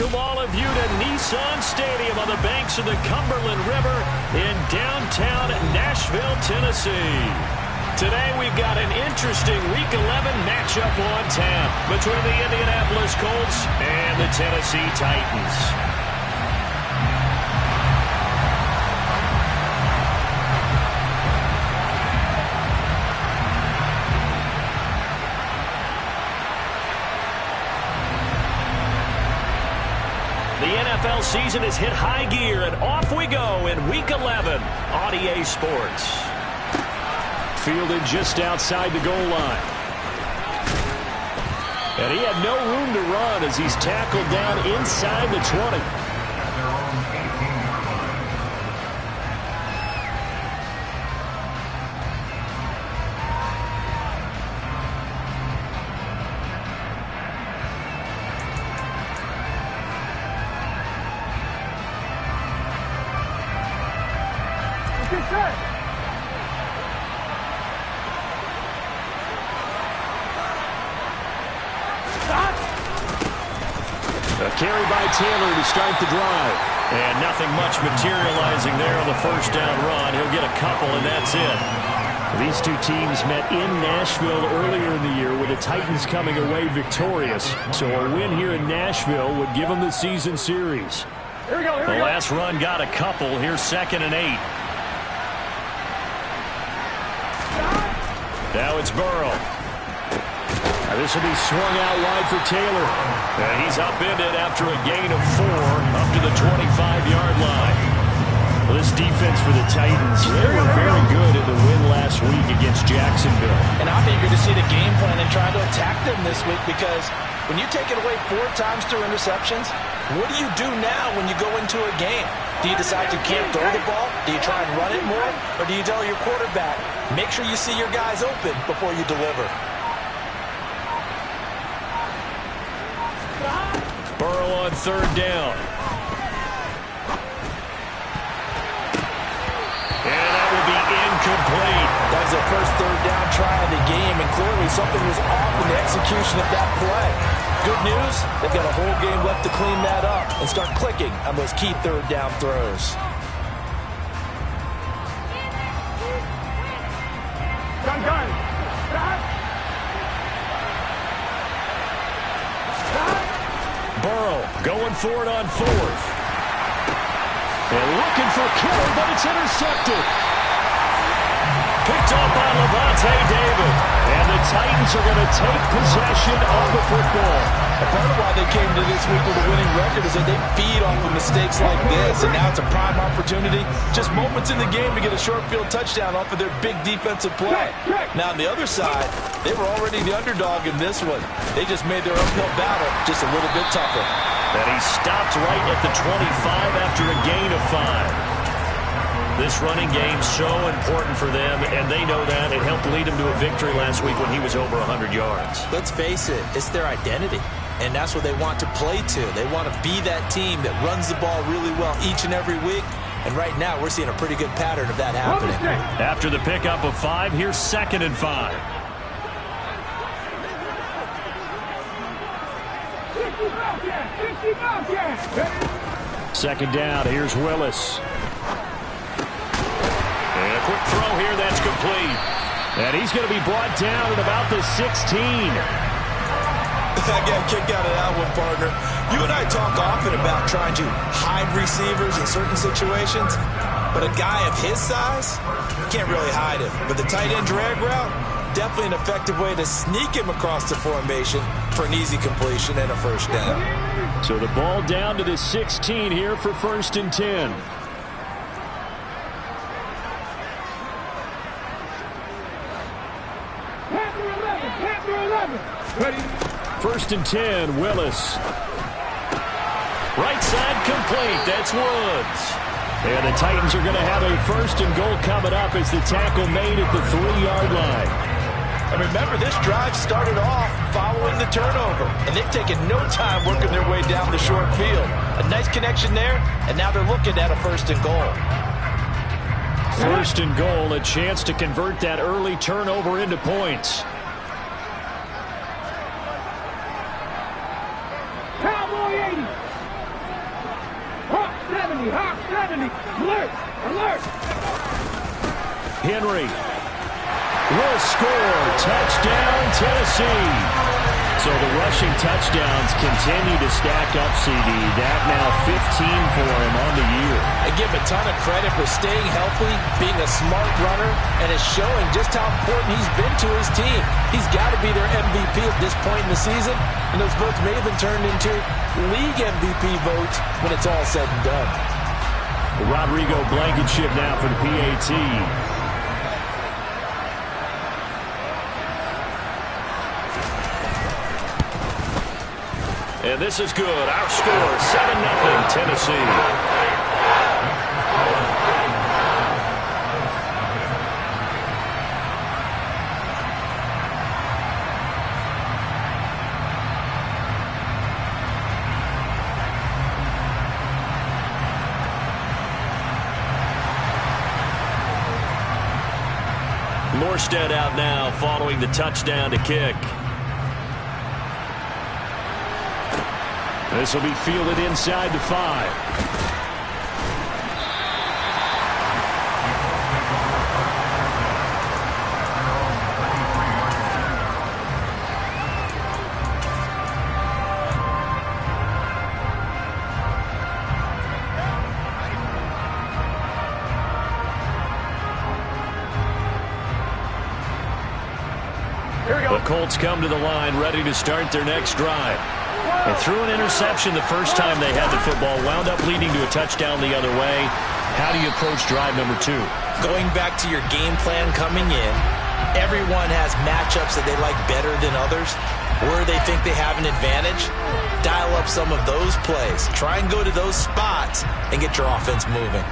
welcome all of you to Nissan Stadium on the banks of the Cumberland River in downtown Nashville, Tennessee. Today we've got an interesting Week 11 matchup on tap between the Indianapolis Colts and the Tennessee Titans. The NFL season has hit high gear, and off we go in Week 11 on EA Sports. Fielded just outside the goal line. And he had no room to run as he's tackled down inside the 20. A carry by Taylor to start the drive. And nothing much materializing there on the first down run. He'll get a couple, and that's it. These two teams met in Nashville earlier in the year with the Titans coming away victorious. So a win here in Nashville would give them the season series. Here we go. The last run got a couple. Here's 2nd and 8. Now it's Burrow. This will be swung out wide for Taylor. And he's upended after a gain of 4 up to the 25-yard line. Well, this defense for the Titans, they were very good in the win last week against Jacksonville. And I'm eager to see the game plan and try to attack them this week, because when you take it away 4 times through interceptions, what do you do now when you go into a game? Do you decide you can't throw the ball? Do you try and run it more? Or do you tell your quarterback, make sure you see your guys open before you deliver? Burrow on 3rd down. And that will be incomplete. That was their first 3rd down try of the game, and clearly something was off in the execution of that play. Good news, they've got a whole game left to clean that up and start clicking on those key 3rd down throws. Burrow going for it on 4th. And looking for Kittle, but it's intercepted. Picked up by Levante David. And the Titans are going to take possession of the football. A part of why they came to this week with a winning record is that they feed off of mistakes like this, and now it's a prime opportunity, just moments in the game, to get a short field touchdown off of their big defensive play. Now on the other side, they were already the underdog in this one. They just made their uphill battle just a little bit tougher. And he stopped right at the 25 after a gain of 5. This running game so important for them, and they know that. It helped lead them to a victory last week when he was over 100 yards. Let's face it, it's their identity, and that's what they want to play to. They want to be that team that runs the ball really well each and every week, and right now we're seeing a pretty good pattern of that happening. After the pickup of 5, here's 2nd and 5. Second down, here's Willis. And a quick throw here, that's complete. And he's going to be brought down at about the 16. I got a kick out of that one, partner. You and I talk often about trying to hide receivers in certain situations, but a guy of his size, can't really hide him. But the tight end drag route, definitely an effective way to sneak him across the formation for an easy completion and a first down. So the ball down to the 16 here for 1st and 10. First and 10, Willis. Right side complete. That's Woods. And the Titans are going to have a 1st and goal coming up as the tackle made at the 3-yard line. And remember, this drive started off following the turnover, and they've taken no time working their way down the short field. A nice connection there, and now they're looking at a 1st and goal. 1st and goal, a chance to convert that early turnover into points. Henry will score. Touchdown, Tennessee. So the rushing touchdowns continue to stack up, CD. That now 15 for him on the year. I give him a ton of credit for staying healthy, being a smart runner, and is showing just how important he's been to his team. He's got to be their MVP at this point in the season, and those votes may have been turned into league MVP votes when it's all said and done. Rodrigo Blankenship now for the PAT. And this is good. Our score, 7-0 Tennessee. Morstead out now following the touchdown to kick. This will be fielded inside the 5. The Colts come to the line ready to start their next drive. They threw an interception the first time they had the football, wound up leading to a touchdown the other way. How do you approach drive number 2? Going back to your game plan coming in, everyone has matchups that they like better than others, where they think they have an advantage. Dial up some of those plays. Try and go to those spots and get your offense moving.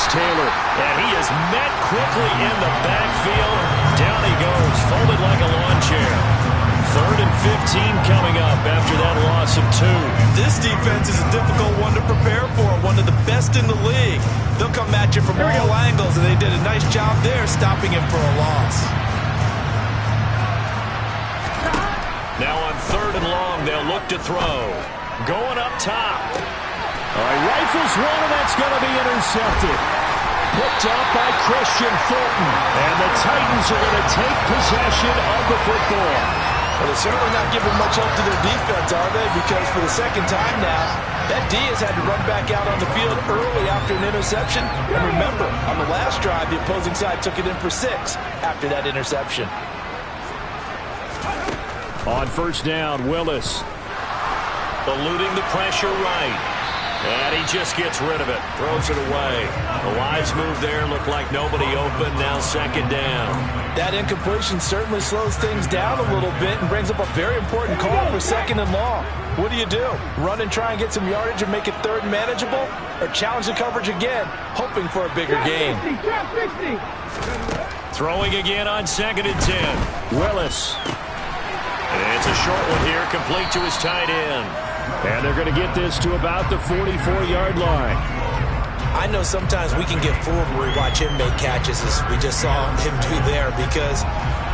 Lawrence Taylor. And he is met quickly in the backfield. Down he goes, folded like a lawn chair. 3rd and 15 coming up after that loss of 2. This defense is a difficult one to prepare for, one of the best in the league. They'll come at you from all angles, and they did a nice job there stopping him for a loss. Now on 3rd and long, they'll look to throw. Going up top. All right, rifles one, and that's going to be intercepted. Picked up by Christian Fulton. And the Titans are going to take possession of the football. Well, they're certainly not giving much help to their defense, are they? Because for the second time now, that D has had to run back out on the field early after an interception. And remember, on the last drive, the opposing side took it in for 6 after that interception. On 1st down, Willis. Eluding the pressure right. And he just gets rid of it. Throws it away. The wise move there. Looked like nobody open. Now 2nd down. That incompletion certainly slows things down a little bit and brings up a very important call for 2nd and long. What do you do? Run and try and get some yardage and make it 3rd and manageable? Or challenge the coverage again, hoping for a bigger gain? Throwing again on 2nd and 10. Willis. And it's a short one here, complete to his tight end. And they're going to get this to about the 44-yard line. I know sometimes we can get fooled when we watch him make catches, as we just saw him do there, because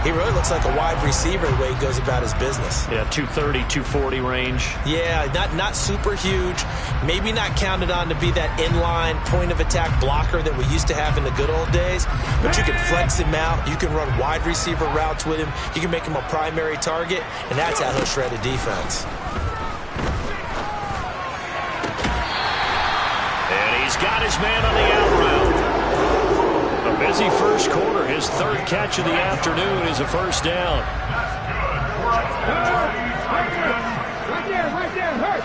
he really looks like a wide receiver the way he goes about his business. Yeah, 230, 240 range. Yeah, not super huge. Maybe not counted on to be that inline point-of-attack blocker that we used to have in the good old days. But you can flex him out. You can run wide receiver routes with him. You can make him a primary target, and that's how he'll shred a defense. He's got his man on the out route. A busy first quarter. His 3rd catch of the afternoon is a 1st down. Right there, hurt.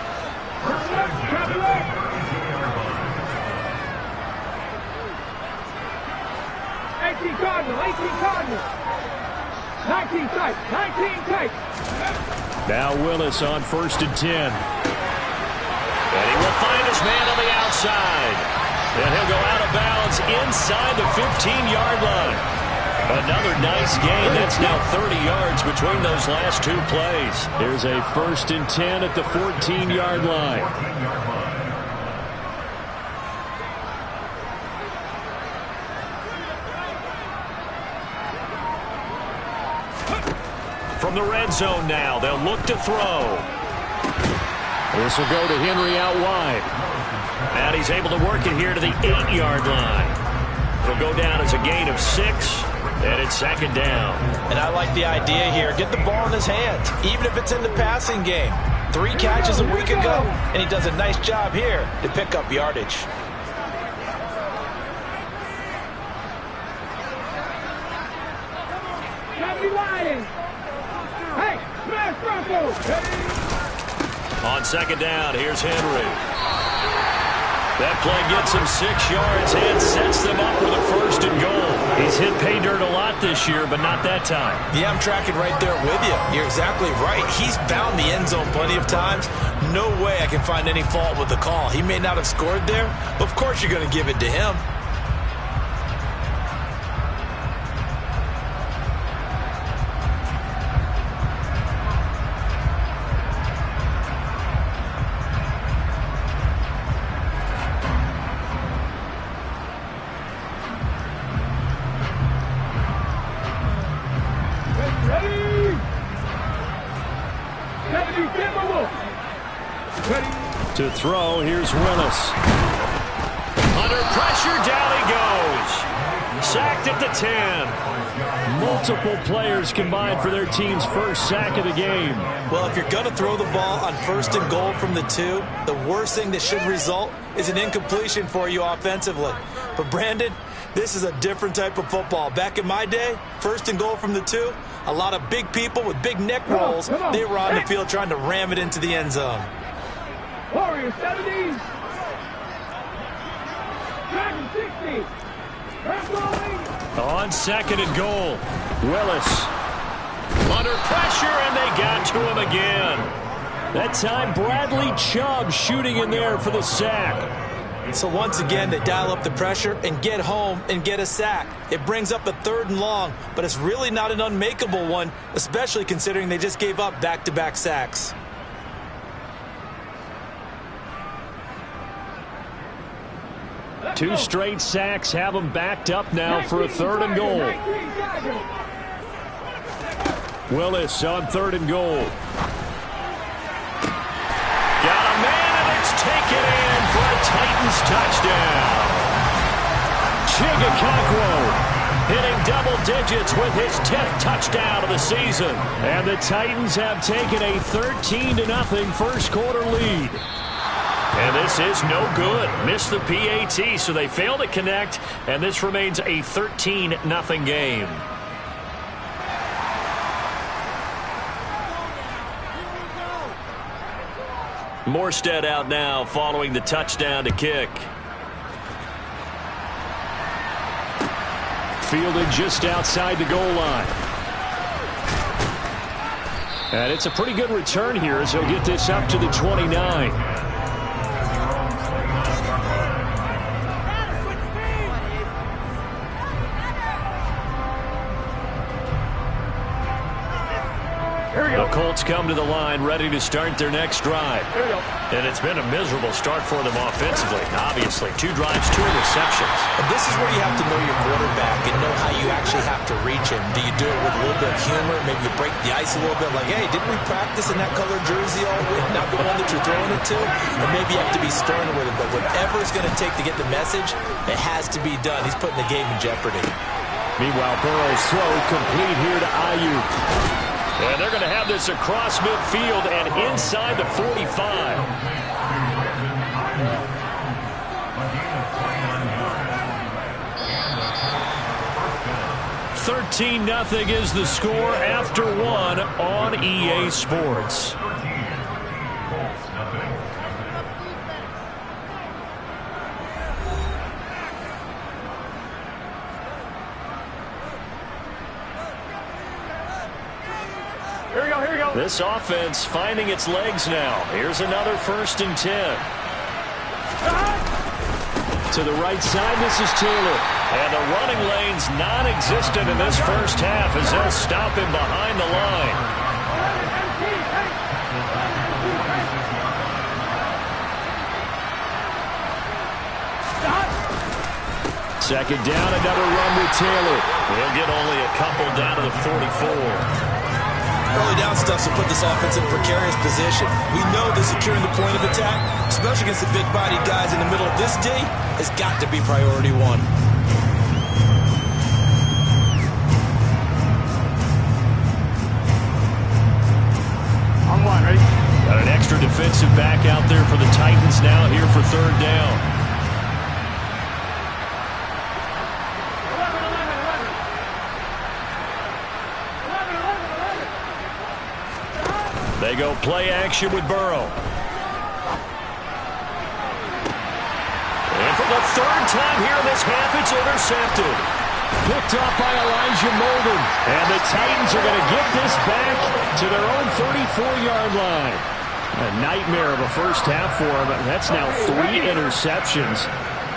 18 Cardinal. 19 tight. Now Willis on 1st and 10. And he will find his man on the outside. And he'll go out of bounds inside the 15-yard line. Another nice gain. That's now 30 yards between those last 2 plays. Here's a 1st and 10 at the 14-yard line. From the red zone now, they'll look to throw. This will go to Henry out wide. And he's able to work it here to the 8-yard line. It'll go down as a gain of 6, and it's 2nd down. And I like the idea here. Get the ball in his hands, even if it's in the passing game. 3 catches a week ago, and he does a nice job here to pick up yardage. On 2nd down, here's Henry. That play gets him 6 yards and sets them up with a 1st and goal. He's hit pay dirt a lot this year, but not that time. Yeah, I'm tracking right there with you. You're exactly right. He's found the end zone plenty of times. No way I can find any fault with the call. He may not have scored there, but of course you're going to give it to him. To throw, here's Willis. Under pressure, down he goes. Sacked at the 10. Multiple players combined for their team's 1st sack of the game. Well, if you're going to throw the ball on 1st and goal from the 2, the worst thing that should result is an incompletion for you offensively. But Brandon, this is a different type of football. Back in my day, 1st and goal from the 2, a lot of big people with big neck rolls. They were on the field trying to ram it into the end zone. Warriors 70s. Dragon 60. On 2nd and goal, Willis. Under pressure, and they got to him again. That time, Bradley Chubb shooting in there for the sack. So once again, they dial up the pressure and get home and get a sack. It brings up a 3rd and long, but it's really not an unmakeable one, especially considering they just gave up back-to-back sacks. Two straight sacks have them backed up now for a 3rd and goal. Willis on 3rd and goal. Got a man, and it's taken in for a Titans touchdown. Chigakakwo hitting double digits with his 10th touchdown of the season. And the Titans have taken a 13-0 first quarter lead. And this is no good. Missed the PAT, so they fail to connect, and this remains a 13-0 game. Morstead out now following the touchdown to kick. Fielded just outside the goal line. And it's a pretty good return here as he'll get this up to the 29. The Colts come to the line ready to start their next drive. And it's been a miserable start for them offensively. Obviously, 2 drives, 2 interceptions. And this is where you have to know your quarterback and know how you actually have to reach him. Do you do it with a little bit of humor? Maybe you break the ice a little bit like, hey, didn't we practice in that colored jersey all week? Not the one that you're throwing it to? Or maybe you have to be stern with him. But whatever it's going to take to get the message, it has to be done. He's putting the game in jeopardy. Meanwhile, Burrow's throw complete here to Ayuk. And they're going to have this across midfield and inside the 45. $13-0 is the score after 1 on EA Sports. This offense finding its legs now. Here's another 1st and 10. To the right side, this is Taylor. And the running lane's non-existent in this first half as they'll stop him behind the line. Second down, another run with Taylor. He'll get only a couple down to the 44. Early down stuff will put this offense in a precarious position. We know that securing the point of attack, especially against the big-bodied guys in the middle of this D, has got to be priority 1. On 1, ready? Got an extra defensive back out there for the Titans now here for 3rd down. They go play action with Burrow. And for the 3rd time here in this half, it's intercepted. Picked off by Elijah Molden. And the Titans are going to get this back to their own 34-yard line. A nightmare of a first half for him. That's now 3 interceptions.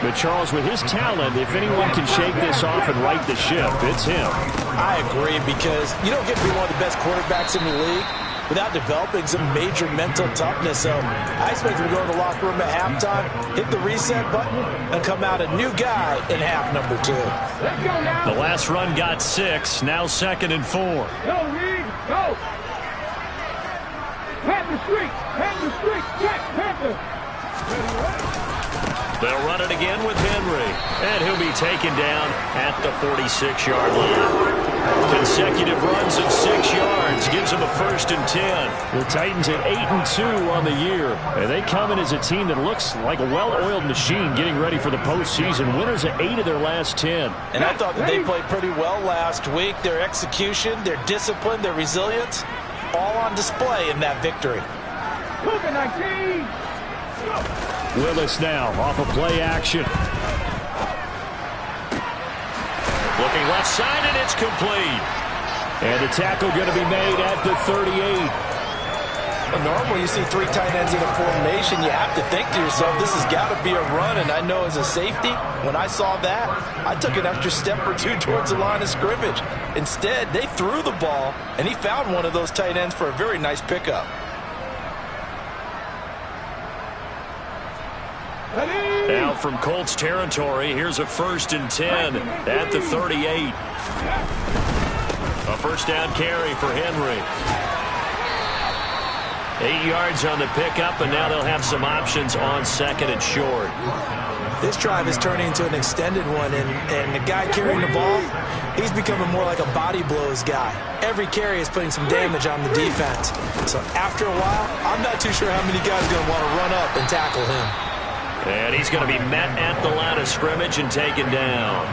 But Charles, with his talent, if anyone can shake this off and right the ship, it's him. I agree, because you don't get to be one of the best quarterbacks in the league without developing some major mental toughness. So I expect him to go to the locker room at halftime, hit the reset button, and come out a new guy in half number 2. Let's go now. The last run got 6, now 2nd and 4. Go, Reed, go. Panther streak, check, Panther. They'll run it again with Henry, and he'll be taken down at the 46-yard line. Consecutive runs of 6 yards gives them a 1st and 10. The Titans at 8-2 on the year, and they come in as a team that looks like a well-oiled machine getting ready for the postseason. Winners at 8 of their last 10. And I thought that they played pretty well last week. Their execution, their discipline, their resilience, all on display in that victory. Cougar 19. Willis now off of play action. Looking left side, and it's complete. And the tackle going to be made at the 38. Normally, you see 3 tight ends in a formation, you have to think to yourself, this has got to be a run. And I know as a safety, when I saw that, I took an extra step or 2 towards the line of scrimmage. Instead, they threw the ball, and he found one of those tight ends for a very nice pickup. Now from Colts territory, here's a 1st and 10 at the 38. A first down carry for Henry. 8 yards on the pickup, and now they'll have some options on 2nd and short. This drive is turning into an extended one, and the guy carrying the ball, he's becoming more like a body blows guy. Every carry is putting some damage on the defense. So after a while, I'm not too sure how many guys are going to want to run up and tackle him. And he's going to be met at the line of scrimmage and taken down.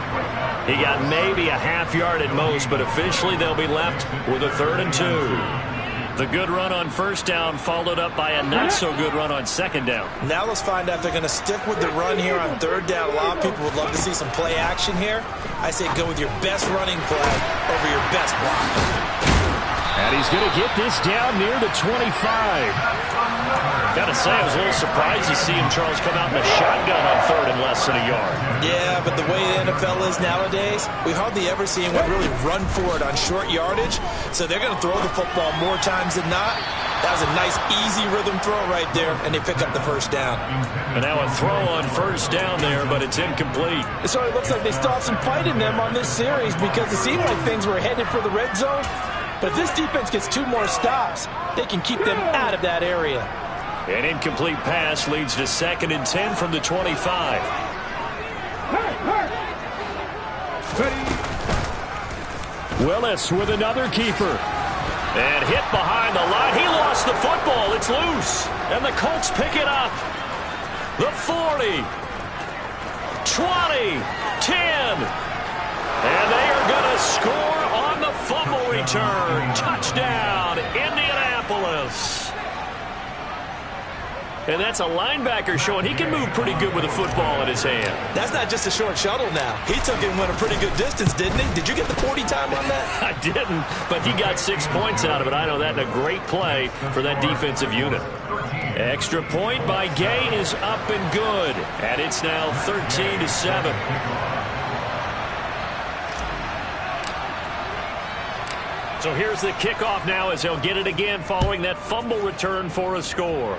He got maybe a half yard at most, but officially they'll be left with a 3rd and 2. The good run on 1st down followed up by a not-so-good run on 2nd down. Now let's find out if they're going to stick with the run here on 3rd down. A lot of people would love to see some play action here. I say go with your best running play over your best block. And he's going to get this down near the 25. Got to say, I was a little surprised to see him, Charles, come out in a shotgun on 3rd and less than a yard. Yeah, but the way the NFL is nowadays, we hardly ever see anyone really run for it on short yardage. So they're going to throw the football more times than not. That was a nice, easy rhythm throw right there, and they pick up the 1st down. And now a throw on 1st down there, but it's incomplete. So it looks like they still have some fight in them on this series because it seemed like things were headed for the red zone. But if this defense gets 2 more stops, they can keep them out of that area. An incomplete pass leads to 2nd and 10 from the 25. Willis with another keeper. And hit behind the line. He lost the football. It's loose. And the Colts pick it up. The 40. 20. 10. And they are going to score on the fumble return. Touchdown, Indianapolis. And that's a linebacker showing he can move pretty good with a football in his hand. That's not just a short shuttle now. He took it and went a pretty good distance, didn't he? Did you get the 40 time on that? I didn't, but he got 6 points out of it. I know that in a great play for that defensive unit. Extra point by Gay is up and good. And it's now 13-7. So here's the kickoff now as they'll get it again following that fumble return for a score.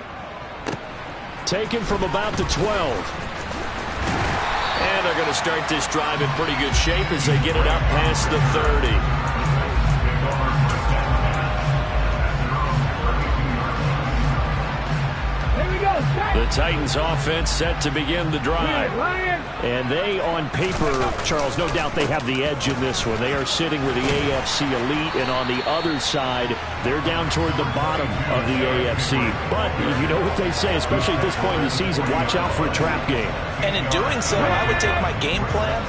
Taken from about the 12. And they're going to start this drive in pretty good shape as they get it up past the 30. The Titans offense set to begin the drive. And they, on paper, Charles, no doubt they have the edge in this one. They are sitting with the AFC elite, and on the other side, they're down toward the bottom of the AFC. But you know what they say, especially at this point in the season, watch out for a trap game. And in doing so, I would take my game plan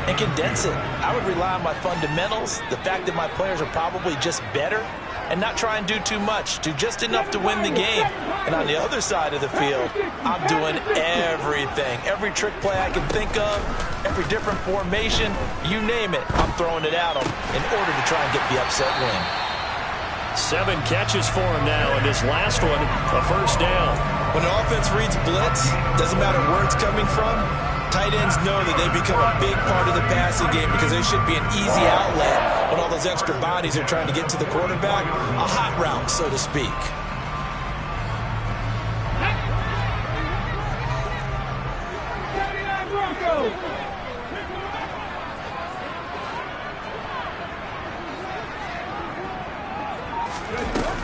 and condense it. I would rely on my fundamentals, the fact that my players are probably just better, and not try and do too much, do just enough to win the game. And on the other side of the field, I'm doing everything. Every trick play I can think of, every different formation, you name it, I'm throwing it at them in order to try and get the upset win. 7 catches for him now, and this last one, a first down. When an offense reads blitz, doesn't matter where it's coming from, tight ends know that they become a big part of the passing game because they should be an easy outlet when all those extra bodies are trying to get to the quarterback. A hot route, so to speak.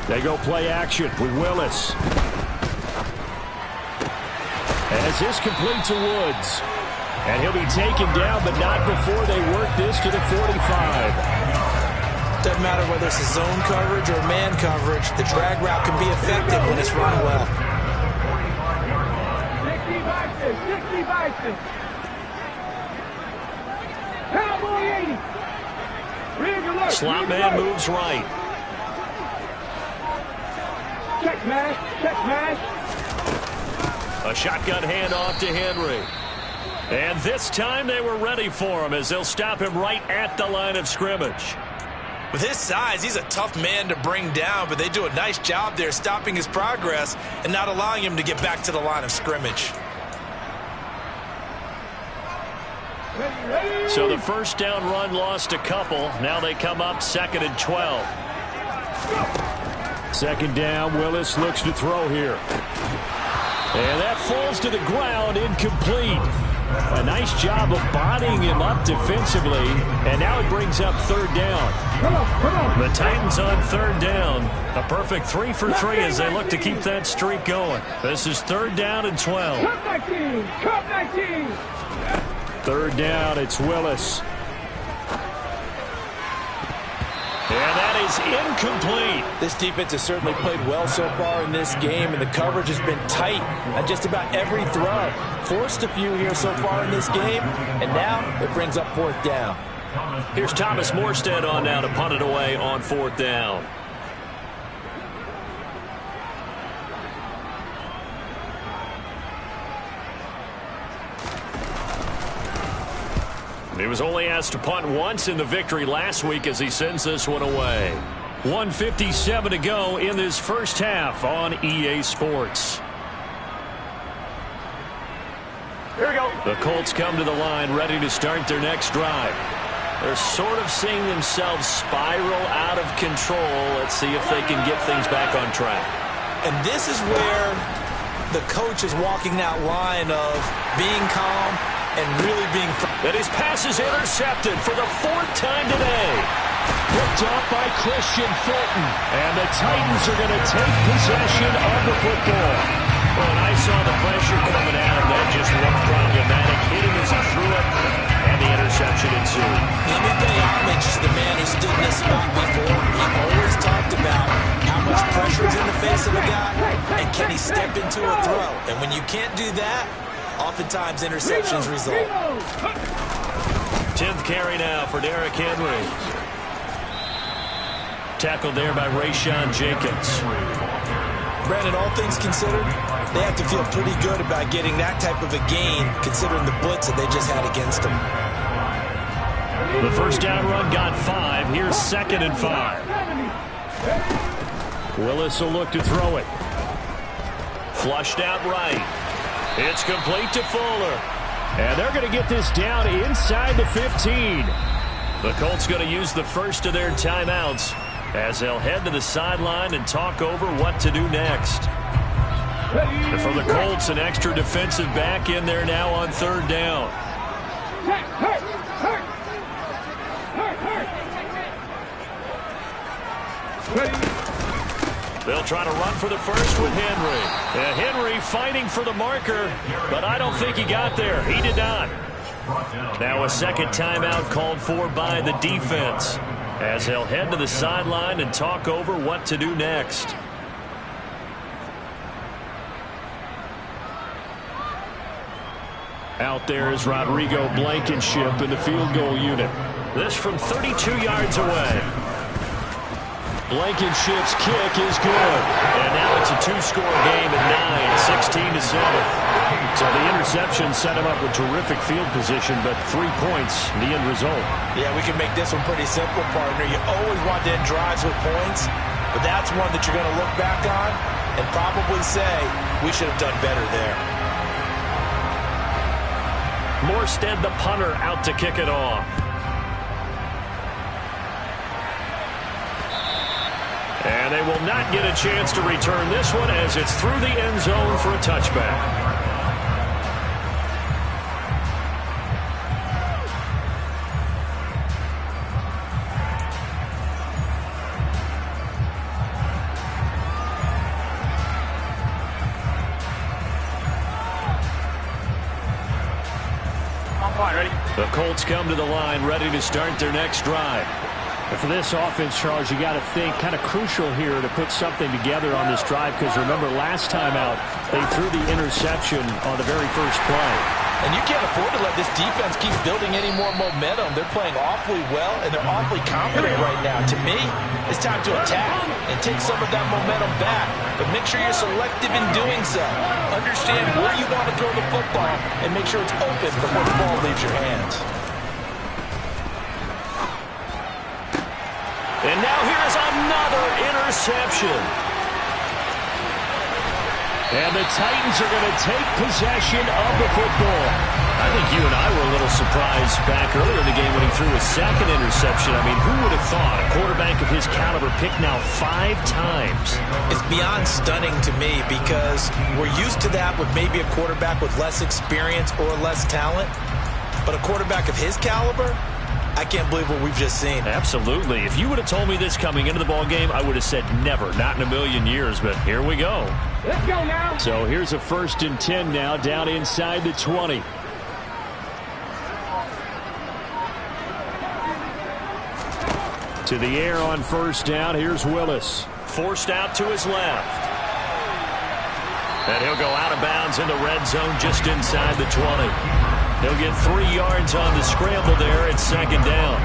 They go play action with Willis. As this complete to Woods. And he'll be taken down, but not before they work this to the 45. Doesn't matter whether it's a zone coverage or man coverage, the drag route can be effective when it's run well. 60 Bison. Cowboy 80. Slot man moves right. Check mash, check mash. A shotgun handoff to Henry. And this time they were ready for him as they'll stop him right at the line of scrimmage. With his size, he's a tough man to bring down, but they do a nice job there stopping his progress and not allowing him to get back to the line of scrimmage. So the first down run lost a couple. Now they come up 2nd and 12. 2nd down, Willis looks to throw here. And that falls to the ground, incomplete. A nice job of bodying him up defensively, and now it brings up 3rd down. The Titans on 3rd down. A perfect 3 for 3 as they look to keep that streak going. This is 3rd down and 12. Come 19! Come 19! 3rd down, it's Willis. And that is incomplete. This defense has certainly played well so far in this game, and the coverage has been tight on just about every throw. Forced a few here so far in this game, and now it brings up 4th down. Here's Thomas Morstead on now to punt it away on 4th down. He was only asked to punt once in the victory last week as he sends this one away. 1:57 to go in this first half on EA Sports. Here we go. The Colts come to the line ready to start their next drive. They're sort of seeing themselves spiral out of control. Let's see if they can get things back on track. And this is where the coach is walking that line of being calm and really being... And his pass is intercepted for the 4th time today. Picked off by Christian Fulton. And the Titans are going to take possession of the football. Well, and I saw the pressure coming at him. That just looked problematic. Hit him as he threw it, and the interception ensued. Let me pay homage to the man who stood in this spot before. He always talked about how much pressure is in the face of a guy, and can he step into a throw. And when you can't do that, oftentimes interceptions result. 10th carry now for Derrick Henry. Tackled there by Rayshon Jenkins. Brandon, all things considered, they have to feel pretty good about getting that type of a gain considering the blitz that they just had against them. The first down run got 5. Here's 2nd and 5. Willis will look to throw it. Flushed out right. It's complete to Fuller. And they're going to get this down inside the 15. The Colts going to use the first of their timeouts as they'll head to the sideline and talk over what to do next. And for the Colts, an extra defensive back in there now on 3rd down. They'll try to run for the first with Henry. Henry fighting for the marker, but I don't think he got there. He did not. Now a second timeout called for by the defense as they'll head to the sideline and talk over what to do next. Out there is Rodrigo Blankenship in the field goal unit. This from 32 yards away. Blankenship's kick is good. And now it's a 2-score game at 9, 16-7. So the interception set him up with terrific field position, but 3 points, the end result. Yeah, we can make this one pretty simple, partner. You always want to end drives with points, but that's one that you're going to look back on and probably say, we should have done better there. Morstead, the punter, out to kick it off. And they will not get a chance to return this one as it's through the end zone for a touchback. The Colts come to the line ready to start their next drive. And for this offense, Charles, you got to think kind of crucial here to put something together on this drive, because remember last time out they threw the interception on the very first play. And you can't afford to let this defense keep building any more momentum. They're playing awfully well, and they're awfully confident right now. To me, it's time to attack and take some of that momentum back. But make sure you're selective in doing so. Understand where you want to throw the football and make sure it's open before the ball leaves your hands. And now here is another interception. And the Titans are going to take possession of the football. I think you and I were a little surprised back earlier in the game when he threw a second interception. I mean, who would have thought a quarterback of his caliber picked now 5 times? It's beyond stunning to me because we're used to that with maybe a quarterback with less experience or less talent. But a quarterback of his caliber, I can't believe what we've just seen. Absolutely. If you would have told me this coming into the ball game, I would have said never, not in a million years. But here we go. Let's go now. So here's a 1st and 10 now, down inside the 20. To the air on 1st down. Here's Willis. Forced out to his left. And he'll go out of bounds in the red zone just inside the 20. He'll get 3 yards on the scramble there at 2nd down.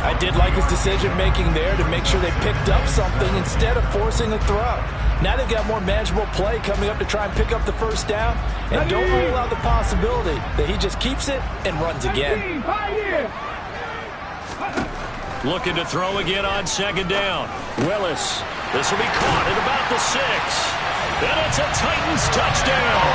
I did like his decision-making there to make sure they picked up something instead of forcing a throw. Now they've got more manageable play coming up to try and pick up the 1st down. And don't rule out the possibility that he just keeps it and runs again. Looking to throw again on 2nd down. Willis. This will be caught at about the 6. And it's a Titans touchdown.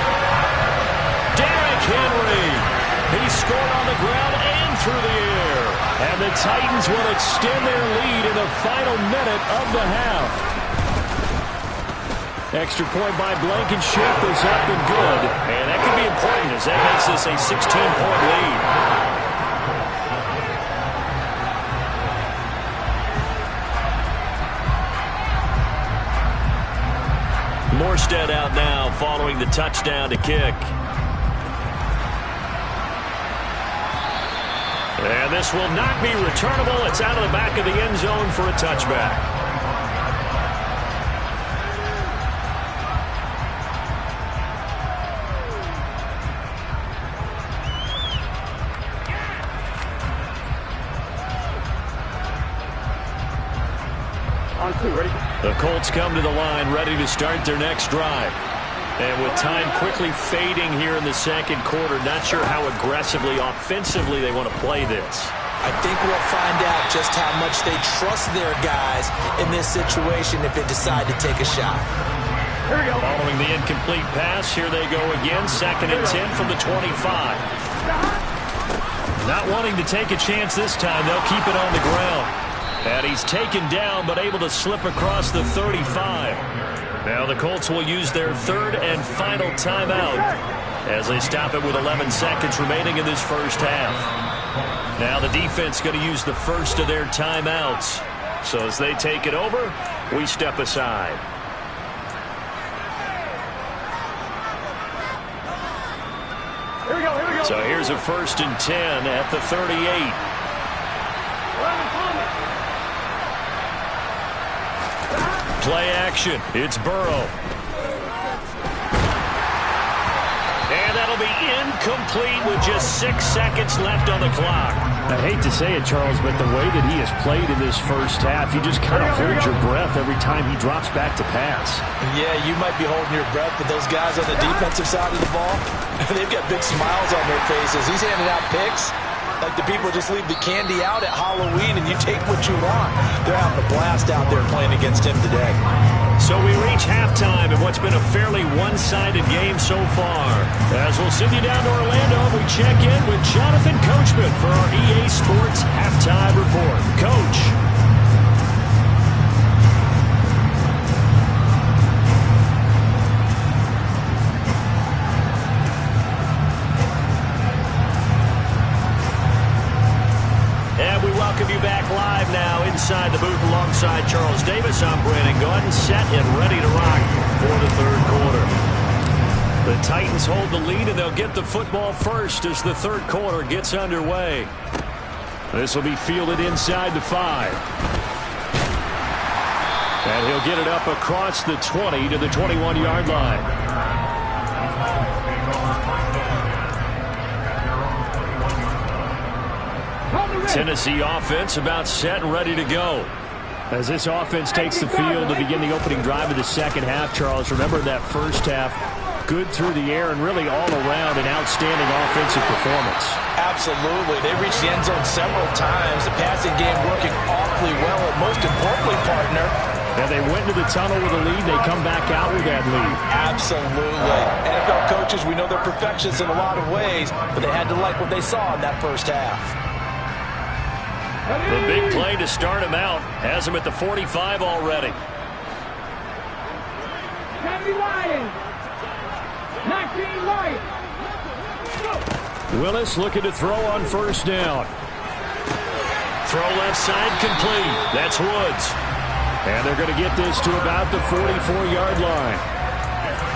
Derrick Henry. He scored on the ground and through the air. And the Titans will extend their lead in the final minute of the half. Extra point by Blankenship is up and good. And that could be important as that makes this a 16-point lead. Morstead out now following the touchdown to kick. And this will not be returnable. It's out of the back of the end zone for a touchback. On 2, ready? The Colts come to the line ready to start their next drive. And with time quickly fading here in the 2nd quarter, not sure how aggressively, offensively they want to play this. I think we'll find out just how much they trust their guys in this situation if they decide to take a shot. Here we go. Following the incomplete pass, here they go again, 2nd and 10 from the 25. Not wanting to take a chance this time, they'll keep it on the ground. And he's taken down, but able to slip across the 35. Now the Colts will use their 3rd and final timeout as they stop it with 11 seconds remaining in this 1st half. Now the defense going to use the first of their timeouts. So as they take it over, we step aside. Here we go, here we go. So here's a 1st and 10 at the 38. Play action. It's Burrow. And that'll be incomplete with just 6 seconds left on the clock. I hate to say it, Charles, but the way that he has played in this 1st half, you just kind of hold your breath every time he drops back to pass. Yeah, you might be holding your breath, but those guys on the defensive side of the ball, they've got big smiles on their faces. He's handing out picks like the people just leave the candy out at Halloween and you take what you want. They're having a blast out there playing against him today. So we reach halftime in what's been a fairly one-sided game so far. As we'll send you down to Orlando, we check in with Jonathan Coachman for our EA Sports Halftime Report. Coach. And we welcome you back live now inside the booth alongside Charles Davis. I'm Brandon Gaudin, set and ready to rock for the 3rd quarter. The Titans hold the lead, and they'll get the football first as the 3rd quarter gets underway. This will be fielded inside the 5. And he'll get it up across the 20 to the 21-yard line. Tennessee offense about set and ready to go. As this offense takes the field to begin the opening drive of the 2nd half, Charles, remember that 1st half, good through the air and really all around an outstanding offensive performance. Absolutely. They reached the end zone several times. The passing game working awfully well. And most importantly, partner, and they went to the tunnel with a lead. They come back out with that lead. Absolutely. NFL coaches, we know they're perfectionists in a lot of ways, but they had to like what they saw in that first half. The big play to start him out has him at the 45 already. 70 wide. 19 right. Willis looking to throw on first down. Throw left side complete. That's Woods. And they're going to get this to about the 44-yard line.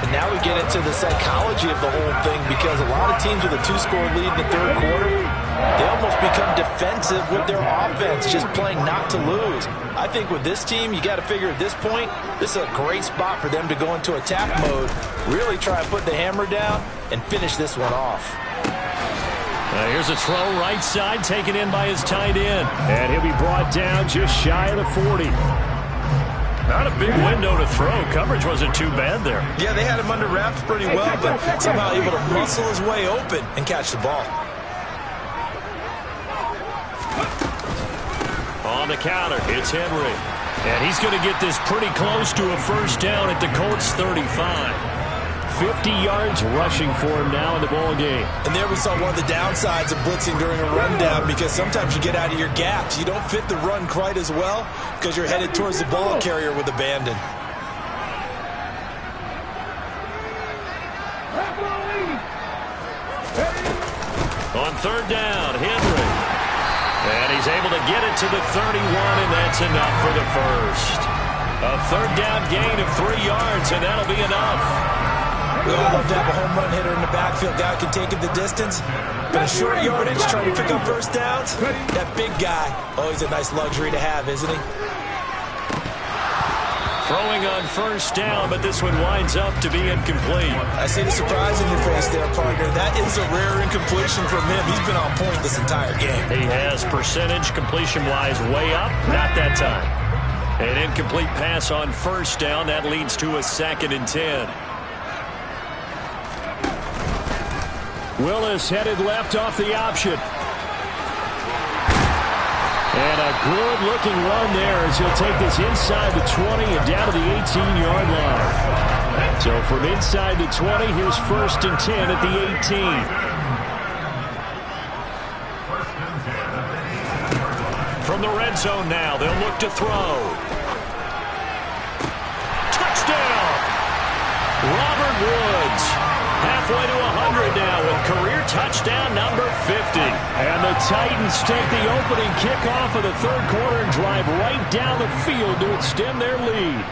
And now we get into the psychology of the whole thing, because a lot of teams with a two-score lead in the third quarter, they almost become defensive with their offense, just playing not to lose. I think with this team, you got to figure at this point, this is a great spot for them to go into attack mode, really try and put the hammer down and finish this one off. Here's a throw right side, taken in by his tight end. And he'll be brought down just shy of the 40. Not a big window to throw. Coverage wasn't too bad there. Yeah, they had him under wraps pretty well, but somehow able to muscle his way open and catch the ball. On the counter, it's Henry. And he's going to get this pretty close to a first down at the Colts 35. 50 yards rushing for him now in the ball game. And there we saw one of the downsides of blitzing during a rundown, because sometimes you get out of your gaps. You don't fit the run quite as well because you're headed towards the ball carrier with abandon. On third down, Henry. And he's able to get it to the 31, and that's enough for the first. A third down gain of 3 yards, and that'll be enough. We all love to have a home run hitter in the backfield. Guy can take it the distance. But a short yardage trying to pick up first downs, that big guy, always a nice luxury to have, isn't he? Throwing on first down, but this one winds up to be incomplete. I see the surprise in your face there, partner. That is a rare incompletion from him. He's been on point this entire game. He has percentage completion-wise way up. Not that time. An incomplete pass on first down. That leads to a 2nd and 10. Willis headed left off the option. And a good-looking run there as he'll take this inside the 20 and down to the 18-yard line. So from inside the 20, here's 1st and 10 at the 18. From the red zone now, they'll look to throw. Touchdown! Robert Woods. Halfway to 100 now with career touchdown number 50. And the Titans take the opening kickoff of the third quarter and drive right down the field to extend their lead.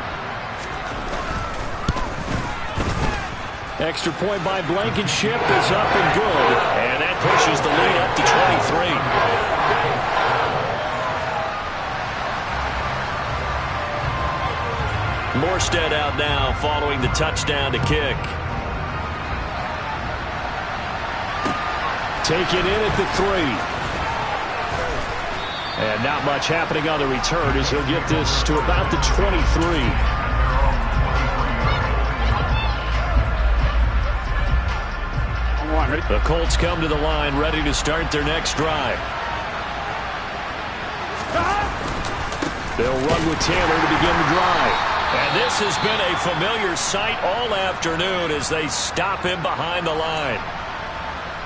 Extra point by Blankenship is up and good. And that pushes the lead up to 23. Morstead out now following the touchdown to kick. Taken in at the 3. And not much happening on the return as he'll get this to about the 23. The Colts come to the line ready to start their next drive. They'll run with Taylor to begin the drive. And this has been a familiar sight all afternoon as they stop him behind the line.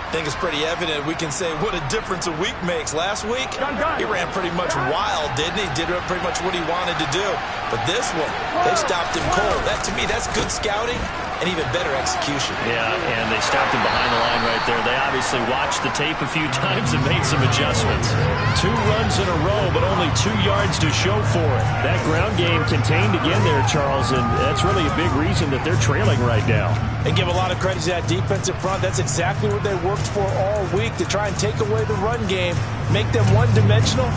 I think it's pretty evident. We can say what a difference a week makes. Last week, he ran pretty much wild, didn't he? Did pretty much what he wanted to do. But this one, they stopped him cold. That, to me, that's good scouting and even better execution. Yeah, and they stopped him behind the line right there. They obviously watched the tape a few times and made some adjustments. 2 runs in a row, but only 2 yards to show for it. That ground game contained again there, Charles, and that's really a big reason that they're trailing right now. And give a lot of credit to that defensive front. That's exactly what they worked for all week, to try and take away the run game, make them one-dimensional.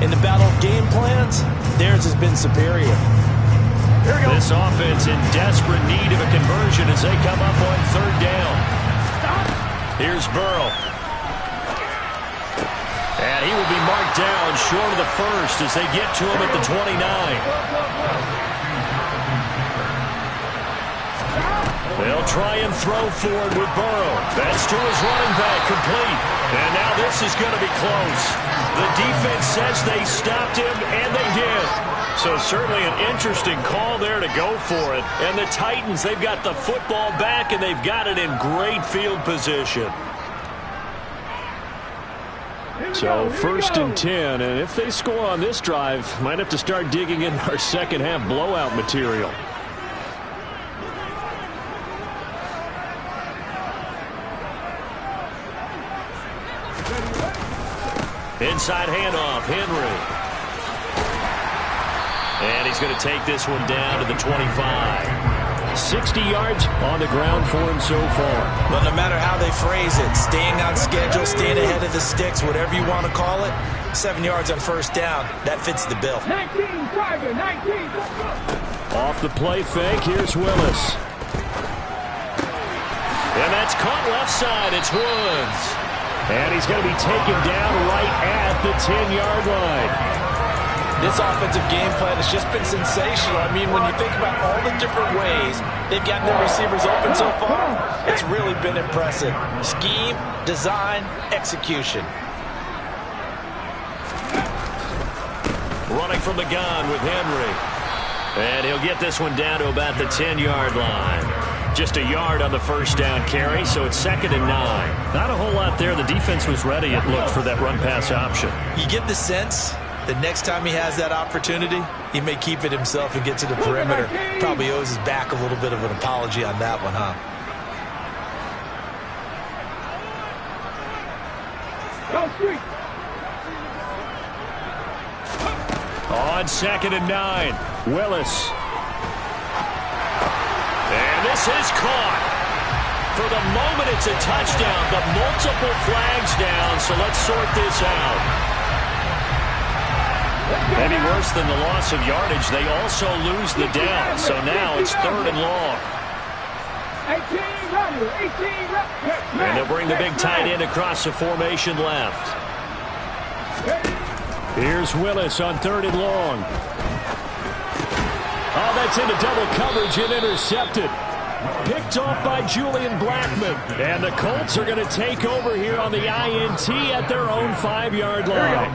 In the battle of game plans, theirs has been superior. This offense in desperate need of a conversion as they come up on third down. Here's Burrow. And he will be marked down short of the first as they get to him at the 29. They'll try and throw forward with Burrow. That's to his running back, complete. And now this is going to be close. The defense says they stopped him, and they did. So certainly an interesting call there to go for it. And the Titans, they've got the football back, and they've got it in great field position. So first and 10, and if they score on this drive, might have to start digging in our second half blowout material. Inside handoff, Henry. And he's going to take this one down to the 25. 60 yards on the ground for him so far. But no matter how they phrase it, staying on schedule, staying ahead of the sticks, whatever you want to call it, 7 yards on first down, that fits the bill. 19, Tiger, 19. Off the play fake, here's Willis. And that's caught left side. It's Woods. And he's going to be taken down right at the 10-yard line. This offensive game plan has just been sensational. I mean, when you think about all the different ways they've gotten their receivers open so far, it's really been impressive. Scheme, design, execution. Running from the gun with Henry. And he'll get this one down to about the 10-yard line. Just a yard on the first down carry, so it's 2nd and 9. Not a whole lot there. The defense was ready, it looked, for that run-pass option. You get the sense the next time he has that opportunity, he may keep it himself and get to the perimeter. Probably owes his back a little bit of an apology on that one, huh? On 2nd and 9, Willis. And this is caught. For the moment, it's a touchdown, but multiple flags down, so let's sort this out. Maybe worse than the loss of yardage, they also lose the down. So now it's 3rd and long. 18. And they'll bring the big tight end across the formation left. Here's Willis on 3rd and long. Oh, that's into double coverage and intercepted. Picked off by Julian Blackman. And the Colts are going to take over here on the INT at their own 5-yard line.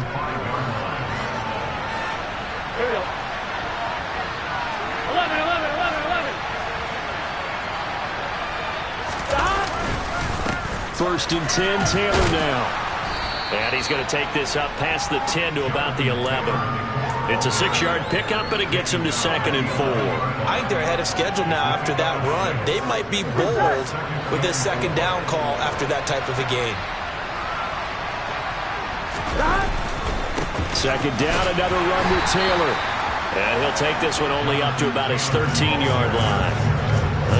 Here we go. 11. First and 10, Taylor now. And he's going to take this up past the 10 to about the 11. It's a 6-yard pickup, but it gets him to 2nd and 4. I think they're ahead of schedule now after that run. They might be bold with this 2nd down call after that type of a game. 2nd down, another run with Taylor. And he'll take this one only up to about his 13-yard line.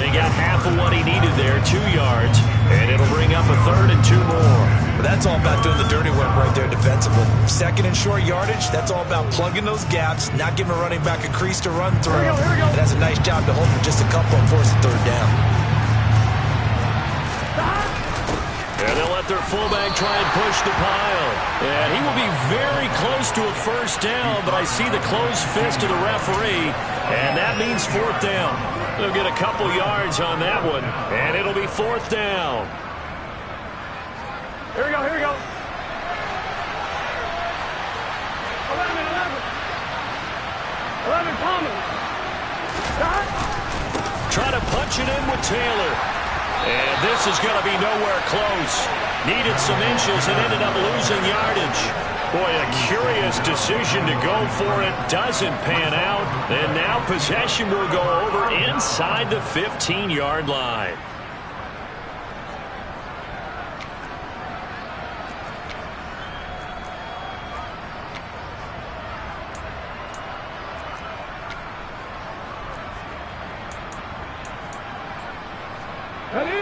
He got half of what he needed there, 2 yards, and it'll bring up a 3rd and 2 more. But that's all about doing the dirty work right there defensively. 2nd and short yardage, that's all about plugging those gaps, not giving a running back a crease to run through. Here we go. And that's a nice job to hold for just a couple and force the 3rd down. And they'll let their fullback try and push the pile. And he will be very close to a first down, but I see the closed fist of the referee, and that means 4th down. They'll get a couple yards on that one, and it'll be 4th down. Here we go. 11. Palmer. Try to punch it in with Taylor. And this is going to be nowhere close. Needed some inches and ended up losing yardage. Boy, a curious decision to go for it. Doesn't pan out. And now possession will go over inside the 15-yard line.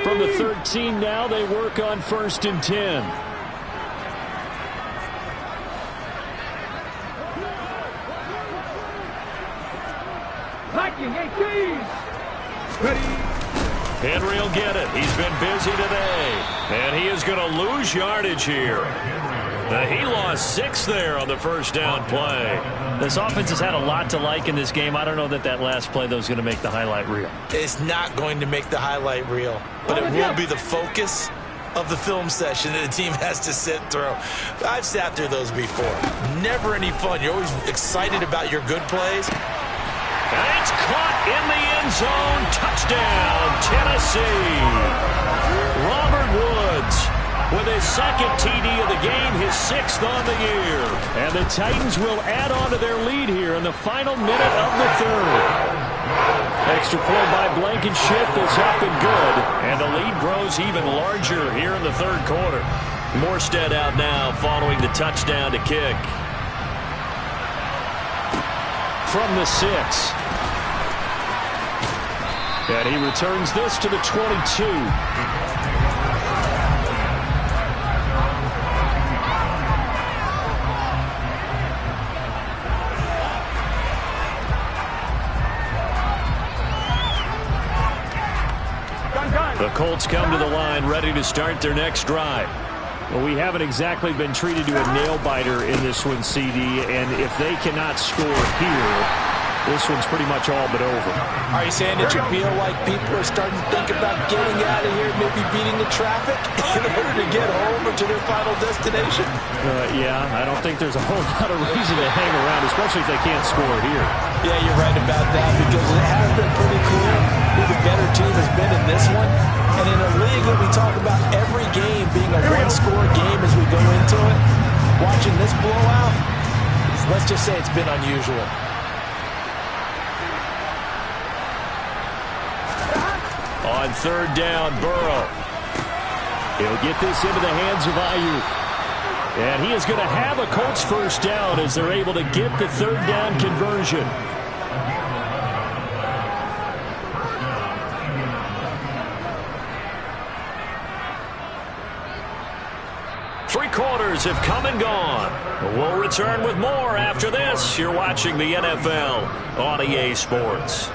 From the 13 now, they work on 1st and 10. Viking 18. Henry will get it. He's been busy today. And he is going to lose yardage here. He lost 6 there on the first down play. This offense has had a lot to like in this game. I don't know that last play, though, is going to make the highlight reel. It's not going to make the highlight reel, but it will be the focus of the film session that the team has to sit through. I've sat through those before. Never any fun. You're always excited about your good plays. And it's caught in the end zone. Touchdown, Tennessee. Robert Woods with his second TD of the game, his 6th on the year. And the Titans will add on to their lead here in the final minute of the third. Extra point by Blankenship is up and good. And the lead grows even larger here in the third quarter. Morstead out now following the touchdown to kick. From the 6. And he returns this to the 22. The Colts come to the line ready to start their next drive. Well, we haven't exactly been treated to a nail-biter in this one, CD, and if they cannot score here, this one's pretty much all but over. Are you saying that you feel like people are starting to think about getting out of here, maybe beating the traffic in order to get home or to their final destination? Yeah, I don't think there's a whole lot of reason to hang around, especially if they can't score here. Yeah, you're right about that, because it has been pretty clear who the better team has been in this one. And in a league that we talk about every game being a one-score game as we go into it, watching this blowout, let's just say it's been unusual. On third down, Burrow. He'll get this into the hands of Ayuk. And he is going to have a Colts first down as they're able to get the third down conversion. Three quarters have come and gone. We'll return with more after this. You're watching the NFL on EA Sports.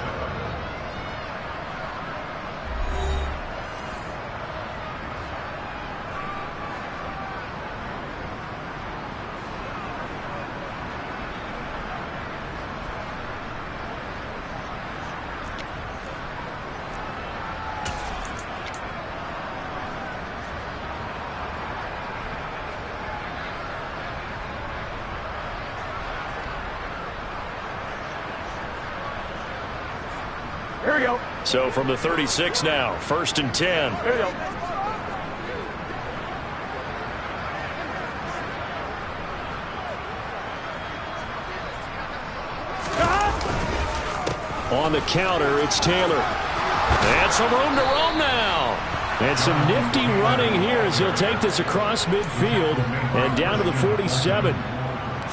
Here we go. So from the 36 now, 1st and 10. Here we go. On the counter, it's Taylor. And some room to roam now. And some nifty running here as he'll take this across midfield and down to the 47.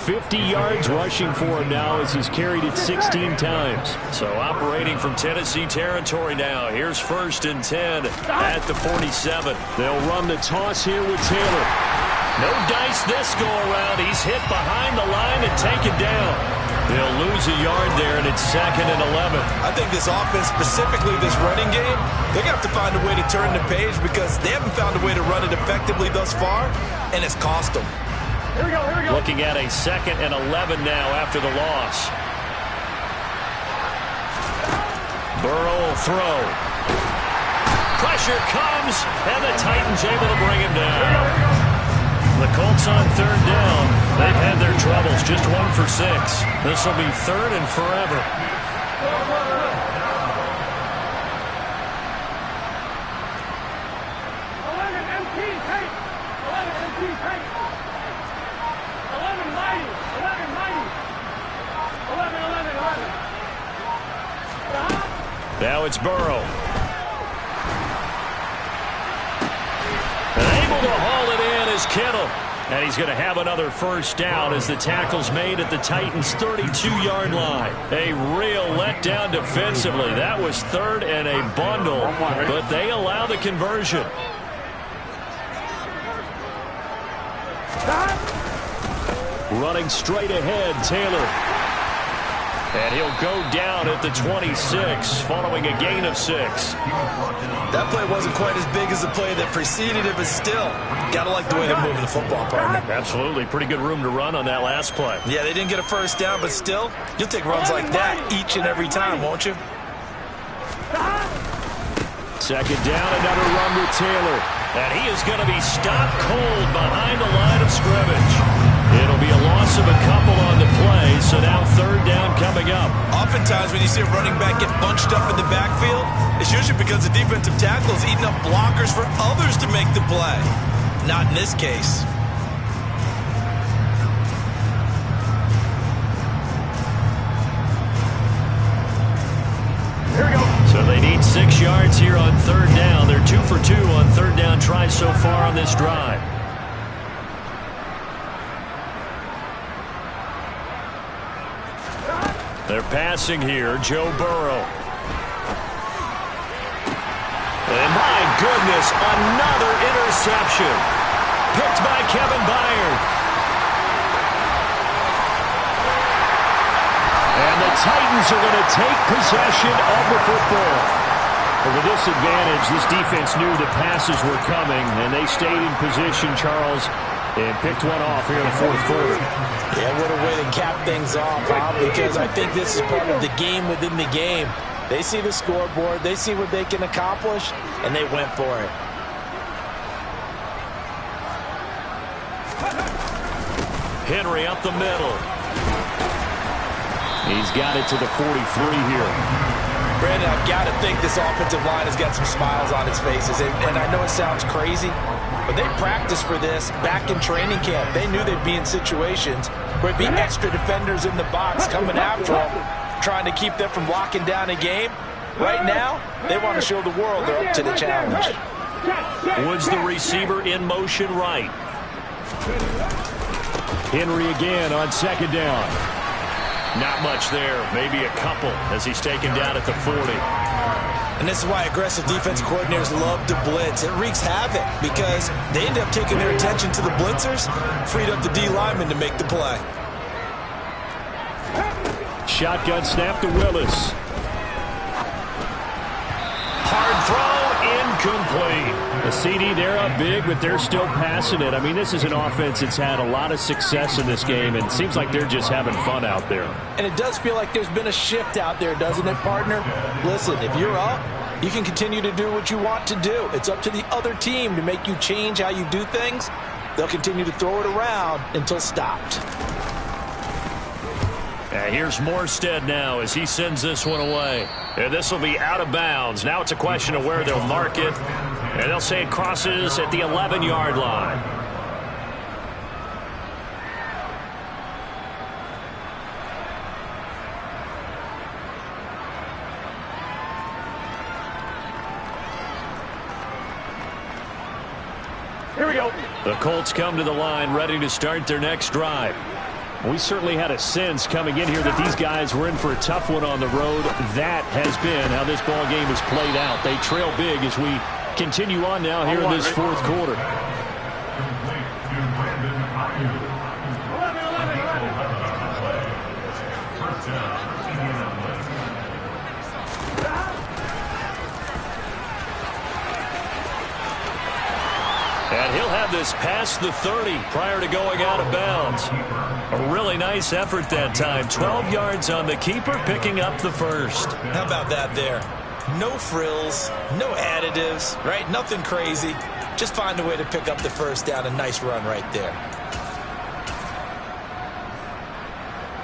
50 yards rushing for him now as he's carried it 16 times. So operating from Tennessee territory now. Here's 1st and 10 at the 47. They'll run the toss here with Taylor. No dice this go around. He's hit behind the line and taken down. They'll lose a yard there, and it's 2nd and 11. I think this offense, specifically this running game, they're going to have to find a way to turn the page because they haven't found a way to run it effectively thus far, and it's cost them. Here we go, here we go. Looking at a 2nd and 11 now after the loss. Burrow will throw. Pressure comes, and the Titans able to bring him down. The Colts on 3rd down. They've had their troubles, just 1 for 6. This will be 3rd and forever. Now it's Burrow. And able to haul it in is Kittle. And he's going to have another first down as the tackle's made at the Titans' 32-yard line. A real letdown defensively. That was 3rd and a bundle, but they allow the conversion. Running straight ahead, Taylor. And he'll go down at the 26 following a gain of 6. That play wasn't quite as big as the play that preceded it, but still, gotta like the way they're moving the football, partner. Absolutely. Pretty good room to run on that last play. Yeah, they didn't get a first down, but still, you'll take runs like that each and every time, won't you? Second down, another run with Taylor. And he is going to be stopped cold behind the line of scrimmage. It'll be a loss of a couple on the play, so now third down coming up. Oftentimes when you see a running back get bunched up in the backfield, it's usually because the defensive tackle is eating up blockers for others to make the play. Not in this case. So they need 6 yards here on third down. They're 2 for 2 on third down tries so far on this drive. They're passing here. Joe Burrow. And my goodness, another interception. Picked by Kevin Byard. And the Titans are going to take possession of the football. But with this advantage, this defense knew the passes were coming, and they stayed in position, Charles, and picked one off here in the fourth quarter. Yeah, what a way to cap things off, Bob, because I think this is part of the game within the game. They see the scoreboard, they see what they can accomplish, and they went for it. Henry up the middle. He's got it to the 43 here. Brandon, I've got to think this offensive line has got some smiles on its faces. And I know it sounds crazy, but they practiced for this back in training camp. They knew they'd be in situations where it'd be extra defenders in the box coming after them, trying to keep them from locking down a game. Right now, they want to show the world they're up to the challenge. Woods the receiver in motion right. Henry again on second down. Not much there, maybe a couple as he's taken down at the 40. And this is why aggressive defense coordinators love to blitz. It wreaks havoc because they end up taking their attention to the blitzers, freed up the D lineman to make the play. Shotgun snap to Willis. Hard throw, incomplete. The CD, they're up big, but they're still passing it. I mean, this is an offense that's had a lot of success in this game, and it seems like they're just having fun out there. And it does feel like there's been a shift out there, doesn't it, partner? Listen, if you're up, you can continue to do what you want to do. It's up to the other team to make you change how you do things. They'll continue to throw it around until stopped. And here's Morstead now as he sends this one away. And this will be out of bounds. Now it's a question of where they'll mark it. And they'll say it crosses at the 11-yard line. Here we go. The Colts come to the line ready to start their next drive. We certainly had a sense coming in here that these guys were in for a tough one on the road. That has been how this ball game has played out. They trail big as we continue on now here in this fourth quarter. And he'll have this past the 30 prior to going out of bounds. A really nice effort that time. 12 yards on the keeper, picking up the first. How about that there? No frills, no additives, right? Nothing crazy. Just find a way to pick up the first down. A nice run right there.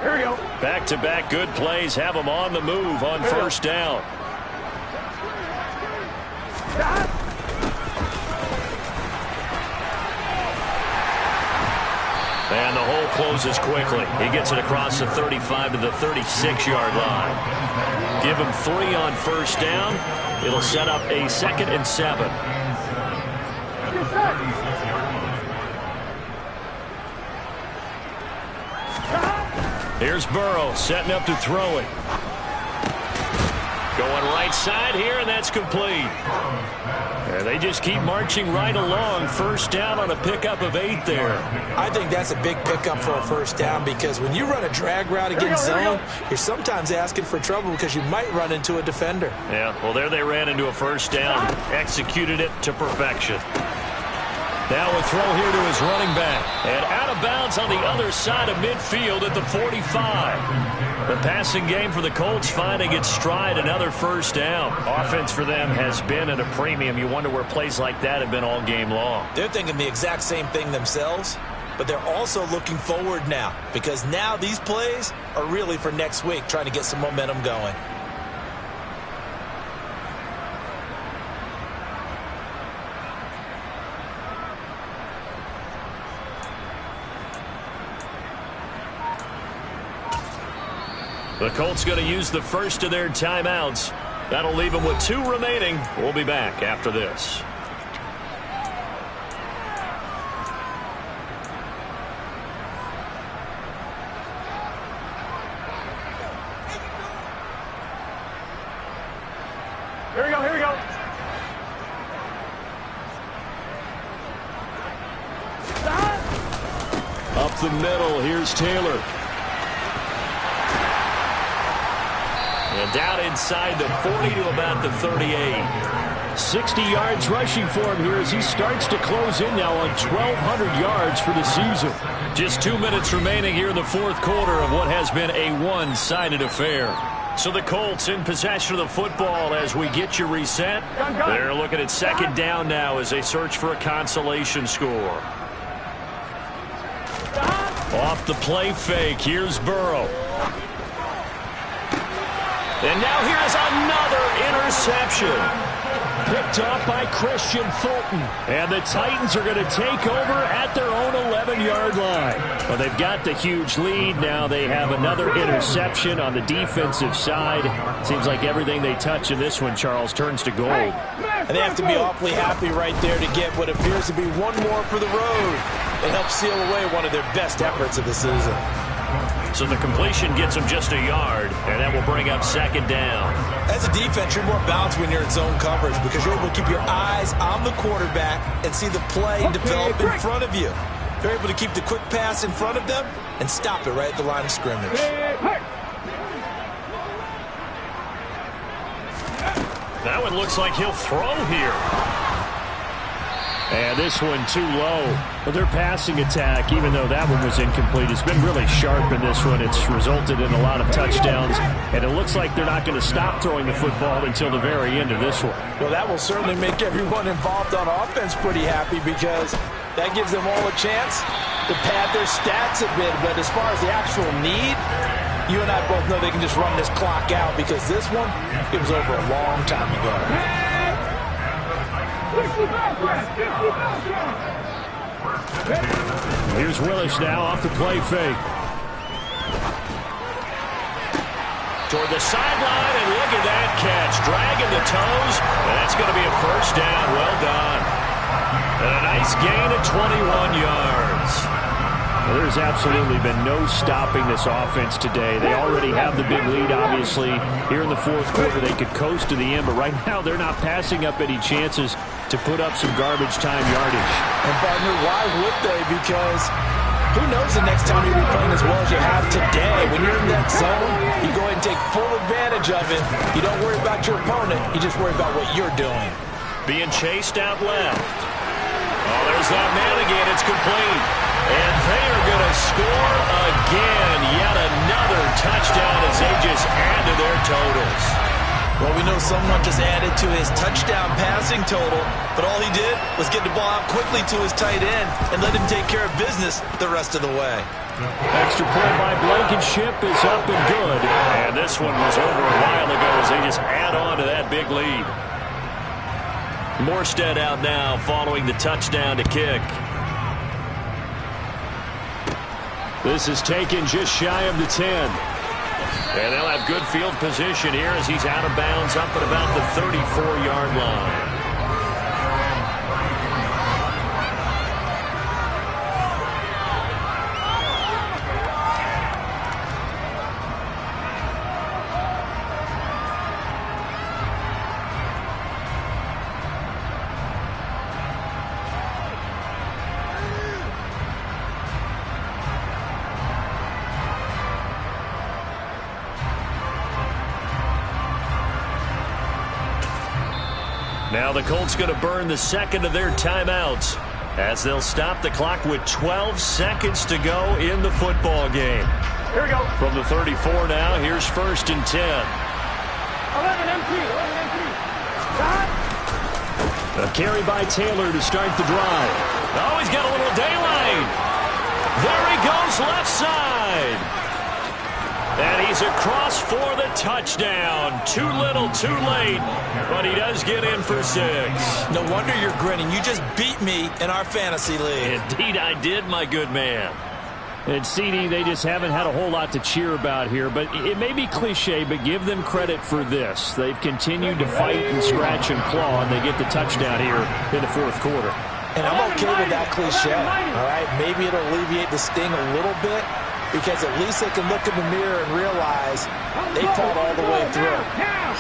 Here we go. Back-to-back good plays have them on the move on first down. And the hole closes quickly. He gets it across the 35 to the 36-yard line. Give him 3 on first down. It'll set up a 2nd and 7. Here's Burrow setting up to throw it. Going right side here, and that's complete. And they just keep marching right along. First down on a pickup of 8 there. I think that's a big pickup for a first down because when you run a drag route against zone, you're sometimes asking for trouble because you might run into a defender. Yeah, well, there they ran into a first down. Executed it to perfection. Now a throw here to his running back. And out of bounds on the other side of midfield at the 45. The passing game for the Colts finding its stride, another first down. Offense for them has been at a premium. You wonder where plays like that have been all game long. They're thinking the exact same thing themselves, but they're also looking forward now because now these plays are really for next week, trying to get some momentum going. The Colts going to use the first of their timeouts. That'll leave them with 2 remaining. We'll be back after this. Here we go, here we go. Up the middle, here's Taylor. And down inside the 40 to about the 38. 60 yards rushing for him here as he starts to close in now on 1,200 yards for the season. Just 2 minutes remaining here in the fourth quarter of what has been a one-sided affair. So the Colts in possession of the football as we get you reset. They're looking at second down now as they search for a consolation score. Off the play fake, here's Burrow. And now here's another interception. Picked off by Christian Fulton. And the Titans are going to take over at their own 11-yard line. Well, they've got the huge lead. Now they have another interception on the defensive side. Seems like everything they touch in this one, Charles, turns to gold. And they have to be awfully happy right there to get what appears to be one more for the road. It helps seal away one of their best efforts of the season. So the completion gets them just a yard, and that will bring up second down. As a defense, you're more balanced when you're in zone coverage because you're able to keep your eyes on the quarterback and see the play develop in front of you. They're able to keep the quick pass in front of them and stop it right at the line of scrimmage. That one looks like he'll throw here. And this one too low. But their passing attack, even though that one was incomplete, has been really sharp in this one. It's resulted in a lot of touchdowns. And it looks like they're not going to stop throwing the football until the very end of this one. Well, that will certainly make everyone involved on offense pretty happy because that gives them all a chance to pad their stats a bit. But as far as the actual need, you and I both know they can just run this clock out because this one, it was over a long time ago. Here's Willis now off the play fake. Toward the sideline, and look at that catch. Dragging the toes, and that's going to be a first down. Well done. And a nice gain of 21 yards. Well, there's absolutely been no stopping this offense today. They already have the big lead, obviously. Here in the fourth quarter, they could coast to the end, but right now they're not passing up any chances to put up some garbage time yardage. And, partner, why would they? Because who knows the next time you'll be playing as well as you have today. When you're in that zone, you go ahead and take full advantage of it. You don't worry about your opponent. You just worry about what you're doing. Being chased out left. Oh, there's that man again. It's complete. And they are going to score again. Yet another touchdown as they just add to their totals. Well, we know someone just added to his touchdown passing total, but all he did was get the ball out quickly to his tight end and let him take care of business the rest of the way. Extra point by Blankenship is up and good. And this one was over a while ago as they just add on to that big lead. Morstead out now following the touchdown to kick. This is taken just shy of the 10. And they'll have good field position here as he's out of bounds up at about the 34-yard line. Now the Colts going to burn the second of their timeouts as they'll stop the clock with 12 seconds to go in the football game. Here we go. From the 34 now, here's 1st and 10. 11 MT. A carry by Taylor to start the drive. Oh, he's got a little daylight. There he goes left side. And he's across for the touchdown. Too little, too late. But he does get in for 6. No wonder you're grinning. You just beat me in our fantasy league. Indeed I did, my good man. And CD, they just haven't had a whole lot to cheer about here. But it may be cliche, but give them credit for this. They've continued to fight and scratch and claw, and they get the touchdown here in the 4th quarter. And I'm okay with that cliche, all right? Maybe it'll alleviate the sting a little bit because at least they can look in the mirror and realize they fought all the way through.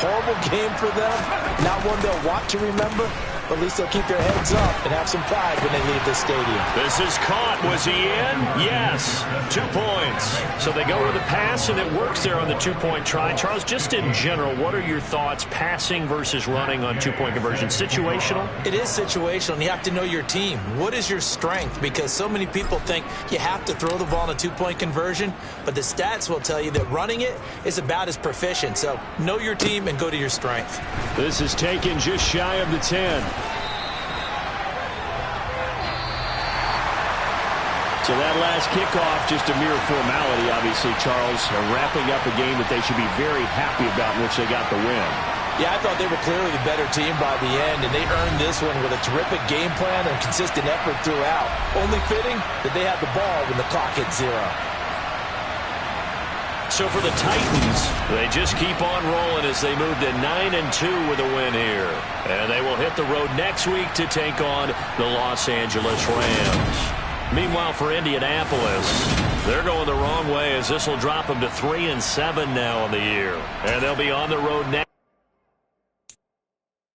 Horrible game for them, not one they'll want to remember, but at least they'll keep their heads up and have some pride when they leave this stadium. This is caught. Was he in? Yes. 2 points. So they go with the pass, and it works there on the 2-point try. Charles, just in general, what are your thoughts passing versus running on 2-point conversion? Situational? It is situational, and you have to know your team. What is your strength? Because so many people think you have to throw the ball in a 2-point conversion, but the stats will tell you that running it is about as proficient. So know your team and go to your strength. This is taken just shy of the 10. So that last kickoff, just a mere formality, obviously, Charles, wrapping up a game that they should be very happy about in which they got the win. Yeah, I thought they were clearly the better team by the end, and they earned this one with a terrific game plan and consistent effort throughout. Only fitting that they had the ball when the clock hit 0. So for the Titans, they just keep on rolling as they move to 9-2 with a win here. And they will hit the road next week to take on the Los Angeles Rams. Meanwhile, for Indianapolis, they're going the wrong way as this will drop them to 3-7 now in the year. And they'll be on the road next.